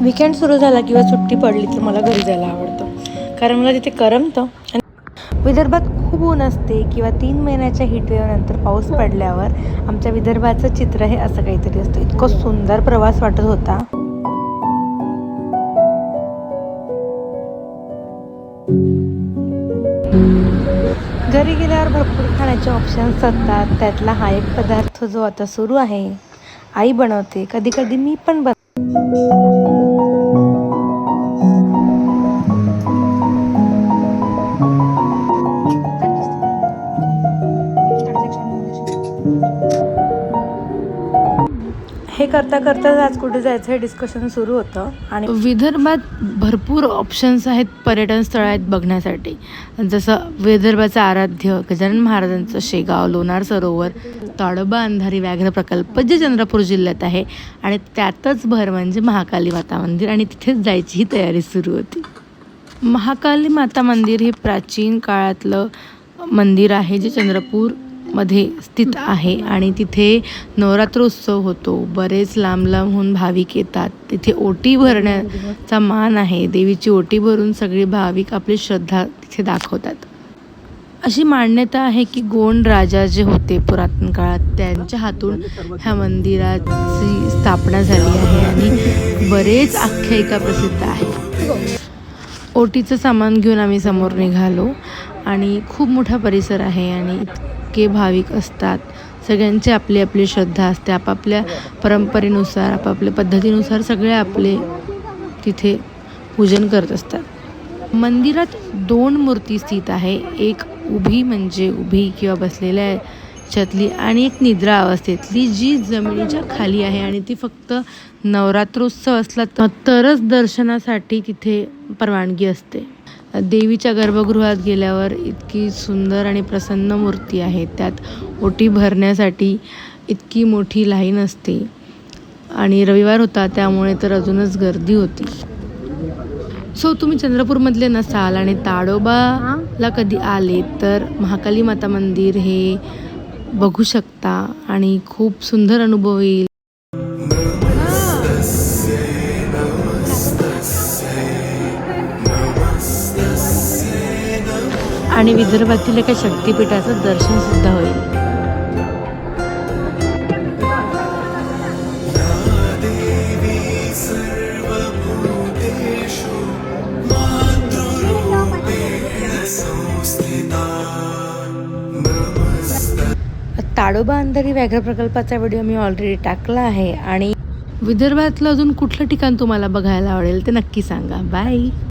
Weekend सुरू झाला किंवा सुट्टी पडली तर मला घरी जायला आवडतं, कारण मला तिथे करमतं. आणि विदर्भात खूप ऊन असते किंवा 3 महिन्याच्या हिटवेव्हनंतर पाऊस पडल्यावर आमच्या विदर्भाचं चित्र हे असं काहीतरी असतं. इतकं सुंदर प्रवास वाटत होता. घरी गेल्यावर भरपूर खाण्याचे ऑप्शन्स असतात. त्यातला हा एक पदार्थ जो आता सुरू आहे, आई बनवते, कधी कधी मी पण हे करता करताच आज कुठे जायचं हे डिस्कशन सुरू होतं. आणि विदर्भात भरपूर ऑप्शन्स आहेत, पर्यटन स्थळं आहेत बघण्यासाठी. जसं विदर्भाचं आराध्य गजानन महाराजांचं शेगाव, लोणार सरोवर, ताडोबा अंधारी व्याघ्र प्रकल्प जे चंद्रपूर जिल्ह्यात आहे, आणि त्यातच भर म्हणजे महाकाली माता मंदिर, आणि तिथेच जायची ही तयारी सुरू होती. महाकाली माता मंदिर हे प्राचीन काळातलं मंदिर आहे जे चंद्रपूरमध्ये स्थित आहे, आणि तिथे नवरात्रोत्सव होतो. बरेच लांब लांबहून भाविक येतात. तिथे ओटी भरण्याचा मान आहे. देवीची ओटी भरून सगळे भाविक आपली श्रद्धा तिथे दाखवतात. अशी मान्यता आहे की गोंड राजा जे होते पुरातन काळात, त्यांच्या हातून ह्या मंदिराची स्थापना झाली आहे, आणि बरेच आख्यायिका प्रसिद्ध आहे. ओटीचं सामान घेऊन आम्ही समोर निघालो, आणि खूप मोठा परिसर आहे आणि इतके भाविक असतात. सगळ्यांची आपली आपली श्रद्धा असते. आपापल्या परंपरेनुसार, आपापल्या पद्धतीनुसार सगळे आपले तिथे पूजन करत असतात. मंदिरात 2 मूर्ती स्थित आहे. एक उभी म्हणजे उभी किंवा बसलेल्या याच्यातली, आणि एक निद्रा अवस्थेतली जी जमिनीच्या खाली आहे, आणि ती फक्त नवरात्रोत्सव असला तरच दर्शनासाठी तिथे परवानगी असते. देवीच्या गर्भगृहात गेल्यावर इतकी सुंदर आणि प्रसन्न मूर्ती आहे. त्यात ओटी भरण्यासाठी इतकी मोठी लाईन असते, आणि रविवार होता त्यामुळे तर अजूनच गर्दी होती. सो तुम्ही चंद्रपूरमधले नसाल आणि ताडोबाला कधी आले तर महाकाली माता मंदिर हे बघू शकता, आणि खूप सुंदर अनुभव येईल. आणि विदर्भातील एका शक्तिपीठाचं दर्शन सुद्धा होईल. ताडोबा अंधारी व्याघ्र प्रकल्पाचा व्हिडिओ मी ऑलरेडी टाकला आहे, आणि विदर्भातलं अजून कुठलं ठिकाण तुम्हाला बघायला आवडेल ते नक्की सांगा. बाय.